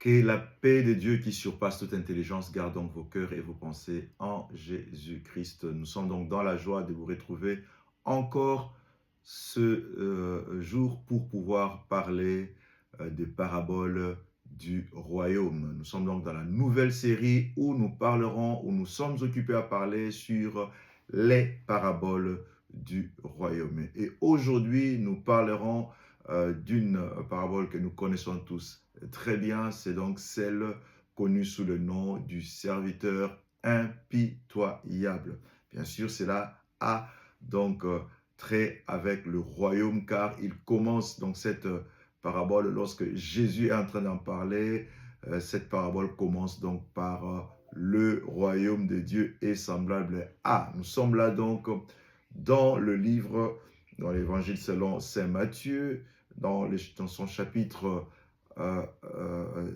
Que la paix de Dieu qui surpasse toute intelligence garde donc vos cœurs et vos pensées en Jésus-Christ. Nous sommes donc dans la joie de vous retrouver encore ce jour pour pouvoir parler des paraboles du royaume. Nous sommes donc dans la nouvelle série où nous parlerons, où nous sommes occupés à parler sur les paraboles du royaume. Et aujourd'hui, nous parlerons d'une parabole que nous connaissons tous très bien, c'est donc celle connue sous le nom du serviteur impitoyable. Bien sûr, cela a donc trait avec le royaume, car il commence donc cette parabole lorsque Jésus est en train d'en parler. Cette parabole commence donc par le royaume de Dieu est semblable à. Nous sommes là donc dans le livre, dans l'évangile selon saint Matthieu, dans son chapitre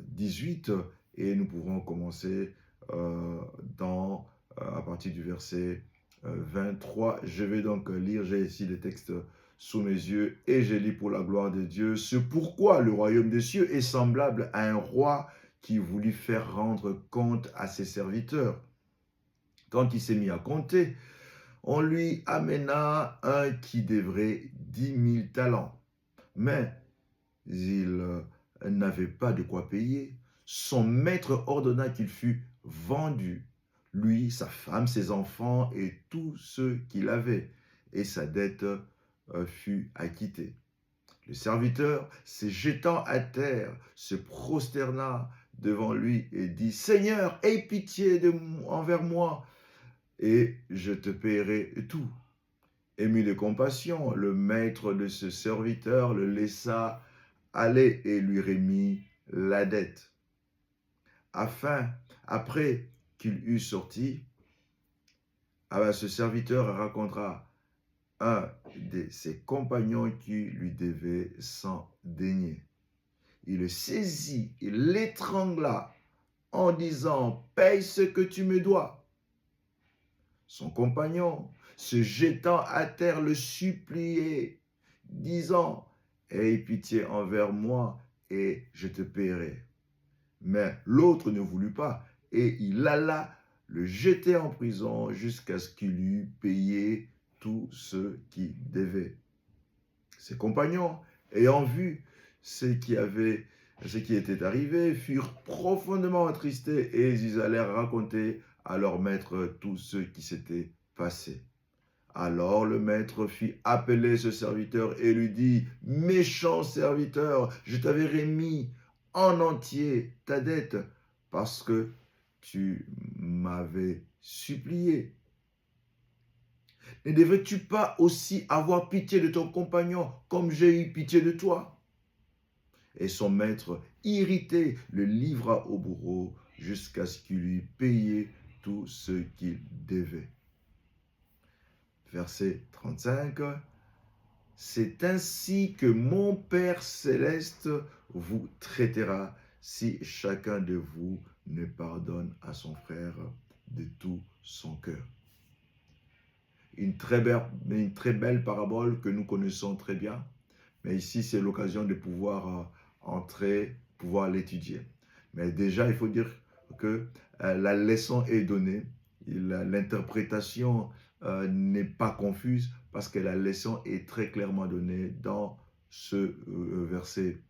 18, et nous pouvons commencer à partir du verset 23. Je vais donc lire, j'ai ici les textes sous mes yeux, et je lis pour la gloire de Dieu. C'est pourquoi le royaume des cieux est semblable à un roi qui voulut faire rendre compte à ses serviteurs. Quand il s'est mis à compter, on lui amena un qui devrait 10 000 talents. Mais il n'avait pas de quoi payer. Son maître ordonna qu'il fût vendu, lui, sa femme, ses enfants et tout ce qu'il avait, et sa dette fut acquittée. Le serviteur, se jetant à terre, se prosterna devant lui et dit « Seigneur, aie pitié envers moi, et je te paierai tout. » Ému de compassion, le maître de ce serviteur le laissa aller et lui remit la dette. Après qu'il eut sorti, ce serviteur racontera un de ses compagnons qui lui devait 100 deniers. Il le saisit, il l'étrangla en disant « Paye ce que tu me dois. » Son compagnon, se jetant à terre, le suppliait, disant « Aie pitié envers moi et je te paierai. » Mais l'autre ne voulut pas, et il alla le jeter en prison jusqu'à ce qu'il eût payé tout ce qu'il devait. Ses compagnons, ayant vu ce qui était arrivé, furent profondément attristés et ils allèrent raconter à leur maître tout ce qui s'était passé. Alors le maître fit appeler ce serviteur et lui dit « Méchant serviteur, je t'avais remis en entier ta dette parce que tu m'avais supplié. Ne devrais-tu pas aussi avoir pitié de ton compagnon comme j'ai eu pitié de toi ?» Et son maître, irrité, le livra au bourreau jusqu'à ce qu'il eût payé tout ce qu'il devait. Verset 35. C'est ainsi que mon Père céleste vous traitera si chacun de vous ne pardonne à son frère de tout son cœur. Une très belle parabole que nous connaissons très bien, mais ici c'est l'occasion de pouvoir pouvoir l'étudier. Mais déjà, il faut dire que la leçon est donnée, l'interprétation n'est pas confuse parce que la leçon est très clairement donnée dans ce verset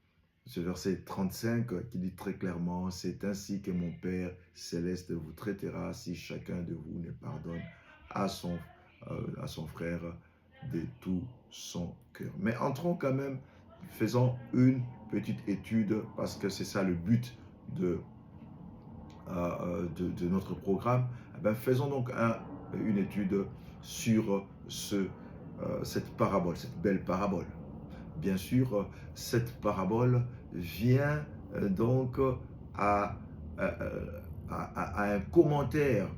35 qui dit très clairement « C'est ainsi que mon Père céleste vous traitera si chacun de vous ne pardonne à son frère de tout son cœur. » Mais entrons quand même, faisons une petite étude parce que c'est ça le but de notre programme. Faisons donc une étude sur cette parabole, cette belle parabole. Bien sûr, cette parabole vient donc à un commentaire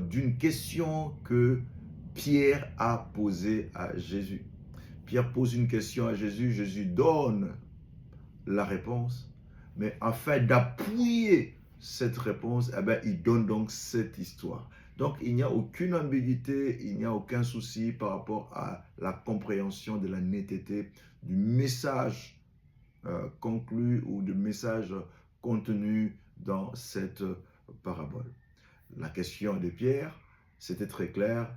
d'une question que Pierre a posée à Jésus. Pierre pose une question à Jésus, Jésus donne la réponse, mais afin d'appuyer cette réponse, il donne donc cette histoire. Donc, il n'y a aucune ambiguïté, il n'y a aucun souci par rapport à la compréhension de la netteté du message conclu ou du message contenu dans cette parabole. La question de Pierre, c'était très clair.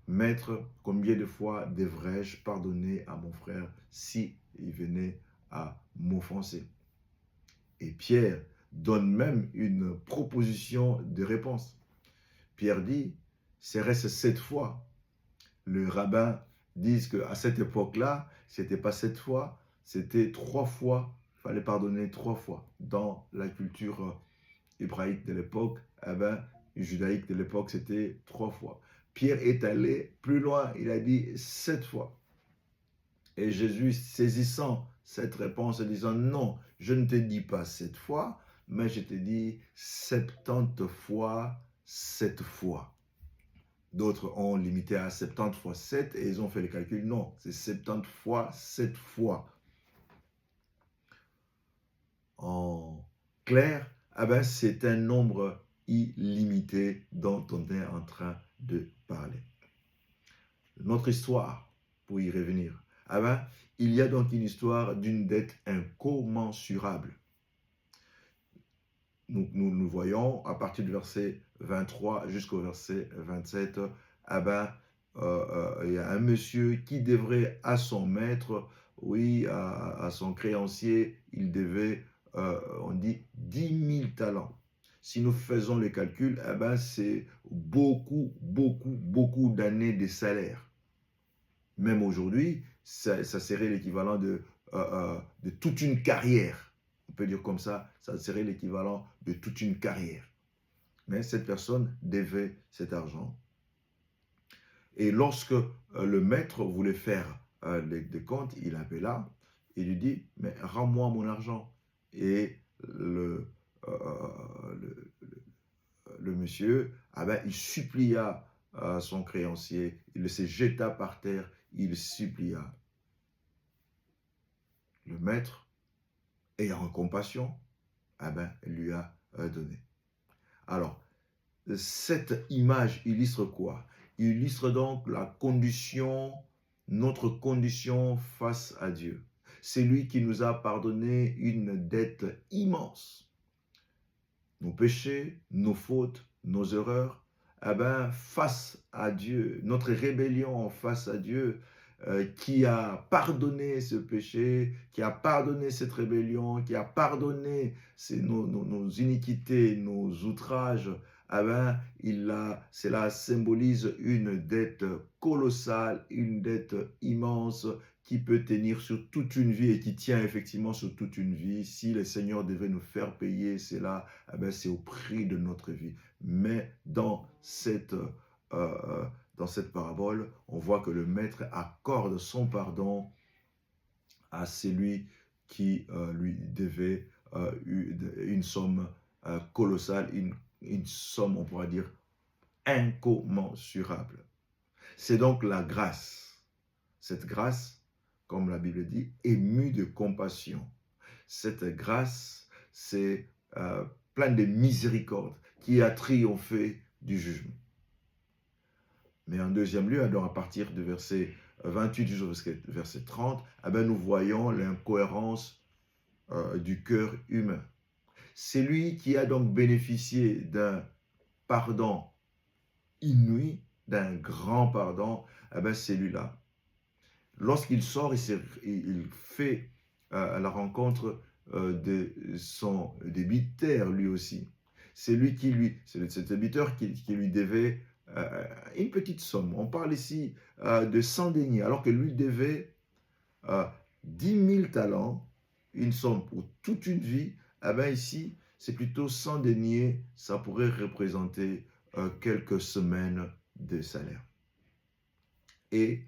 Maître, combien de fois devrais-je pardonner à mon frère si il venait à m'offenser? Et Pierre donne même une proposition de réponse. Pierre dit, serait-ce 7 fois? Le rabbin dit qu'à cette époque-là, ce n'était pas 7 fois, c'était 3 fois. Il fallait pardonner 3 fois. Dans la culture hébraïque de l'époque, judaïque de l'époque, c'était 3 fois. Pierre est allé plus loin, il a dit 7 fois. Et Jésus, saisissant cette réponse, disant, non, je ne te dis pas 7 fois, mais je te dis 70 fois 7 fois. D'autres ont limité à 70 fois 7 et ils ont fait le calcul. Non, c'est 70 fois 7 fois. En clair, c'est un nombre illimité dont on est en train de parler. Notre histoire, pour y revenir, il y a donc une histoire d'une dette incommensurable. Nous voyons à partir du verset 23 jusqu'au verset 27, il y a un monsieur qui devrait à son maître, oui, à son créancier, il devait, on dit, 10 000 talents. Si nous faisons le calcul, c'est beaucoup d'années de salaire. Même aujourd'hui, ça serait l'équivalent de toute une carrière. On peut dire comme ça serait l'équivalent de toute une carrière. Mais cette personne devait cet argent. Et lorsque le maître voulait faire des comptes, il appela, il lui dit, mais rends-moi mon argent. Et le monsieur, il supplia son créancier, il se jeta par terre, il supplia. Le maître, ayant compassion, lui a donné. Alors, cette image illustre quoi? Il illustre donc notre condition face à Dieu. C'est lui qui nous a pardonné une dette immense. Nos péchés, nos fautes, nos erreurs, face à Dieu, notre rébellion face à Dieu, qui a pardonné ce péché, qui a pardonné cette rébellion, qui a pardonné nos iniquités, nos outrages, cela symbolise une dette colossale, une dette immense qui peut tenir sur toute une vie et qui tient effectivement sur toute une vie. Si le Seigneur devait nous faire payer cela, c'est au prix de notre vie. Mais dans cette parabole, on voit que le maître accorde son pardon à celui qui lui devait une somme colossale, une somme, on pourra dire, incommensurable. C'est donc la grâce. Cette grâce, comme la Bible dit, est mue de compassion. Cette grâce, c'est plein de miséricorde qui a triomphé du jugement. Mais en deuxième lieu, alors à partir du verset 28 jusqu'au verset 30, nous voyons l'incohérence du cœur humain. C'est lui qui a donc bénéficié d'un pardon inouï, d'un grand pardon, celui-là. Lorsqu'il sort, il fait à la rencontre de son débiteur lui aussi. C'est cet débiteur qui lui devait une petite somme. On parle ici de 100 deniers, alors que lui devait 10 000 talents, une somme pour toute une vie. Ici, c'est plutôt 100 deniers, ça pourrait représenter quelques semaines de salaire. Et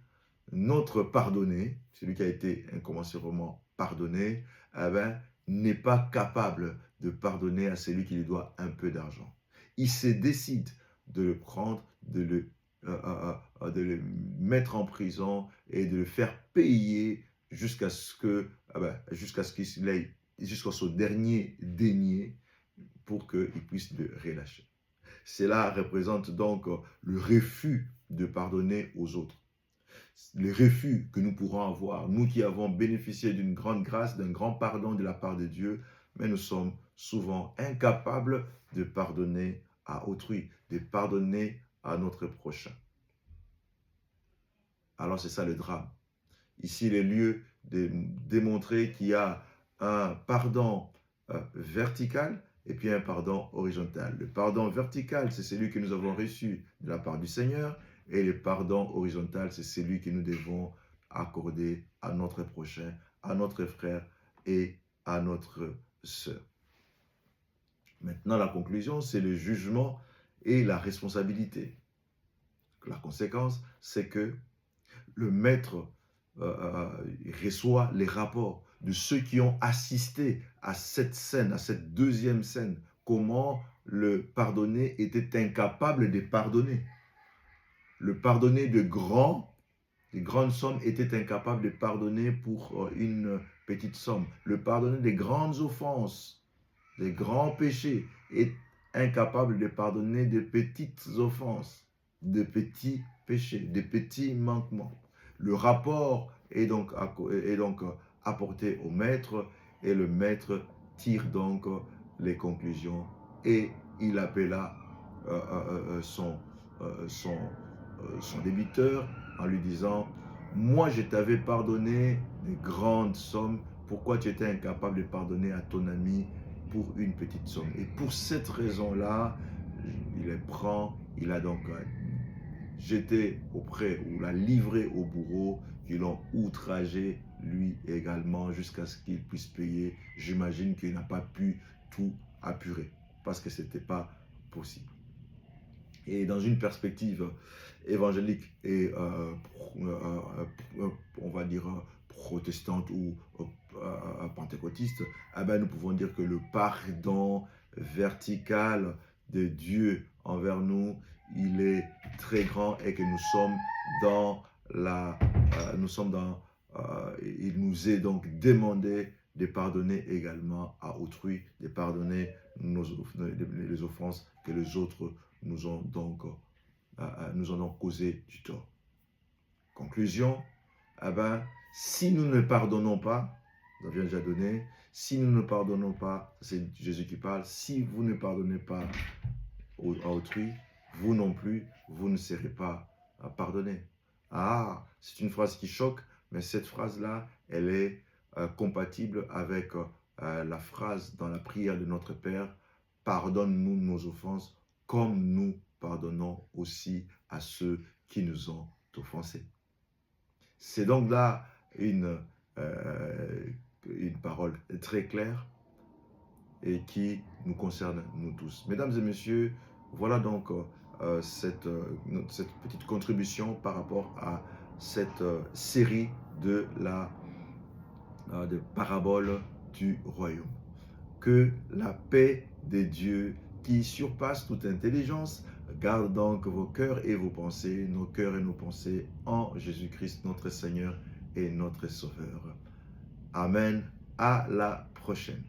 notre pardonné, celui qui a été incommensurablement pardonné, n'est pas capable de pardonner à celui qui lui doit un peu d'argent. Il se décide de le prendre, de le mettre en prison et de le faire payer jusqu'à son dernier denier pour qu'il puisse le relâcher. Cela représente donc le refus de pardonner aux autres. Le refus que nous pourrons avoir, nous qui avons bénéficié d'une grande grâce, d'un grand pardon de la part de Dieu, mais nous sommes souvent incapables de pardonner à autrui, de pardonner à notre prochain. Alors c'est ça le drame. Ici, il est lieu de démontrer qu'il y a un pardon vertical et puis un pardon horizontal. Le pardon vertical, c'est celui que nous avons reçu de la part du Seigneur, et le pardon horizontal, c'est celui que nous devons accorder à notre prochain, à notre frère et à notre sœur. Maintenant, la conclusion, c'est le jugement et la responsabilité. La conséquence, c'est que le maître reçoit les rapports de ceux qui ont assisté à cette scène, à cette deuxième scène, comment le pardonné était incapable de pardonner. Le pardonné de grandes sommes était incapable de pardonner pour une petite somme. Le pardonné des grandes offenses, des grands péchés, est incapable de pardonner de petites offenses, de petits péchés, de petits manquements. Le rapport est donc apporté au maître, et le maître tire donc les conclusions, et il appela son débiteur en lui disant: moi je t'avais pardonné des grandes sommes, pourquoi tu étais incapable de pardonner à ton ami pour une petite somme? Et pour cette raison-là, il les prend, il a donc jeté auprès, ou l'a livré au bourreau, qui l'ont outragé lui également jusqu'à ce qu'il puisse payer. J'imagine qu'il n'a pas pu tout apurer parce que ce n'était pas possible. Et dans une perspective évangélique et on va dire protestante ou pentecôtiste, nous pouvons dire que le pardon vertical de Dieu envers nous, il est très grand, et que nous sommes dans il nous est donc demandé de pardonner également à autrui, de pardonner les offenses que les autres nous ont donc causé du tort. Conclusion, si nous ne pardonnons pas, nous avions déjà donné, si nous ne pardonnons pas, c'est Jésus qui parle, si vous ne pardonnez pas à autrui, vous non plus, vous ne serez pas pardonné. Ah, c'est une phrase qui choque, mais cette phrase-là, elle est compatible avec la phrase dans la prière de notre Père: pardonne-nous nos offenses, comme nous pardonnons aussi à ceux qui nous ont offensés. C'est donc là une parole très claire et qui nous concerne nous tous. Mesdames et messieurs, voilà donc cette petite contribution par rapport à cette série de paraboles du royaume. Que la paix de Dieu, qui surpasse toute intelligence, garde donc vos cœurs et vos pensées, nos cœurs et nos pensées, en Jésus-Christ notre Seigneur et notre Sauveur. Amen. À la prochaine.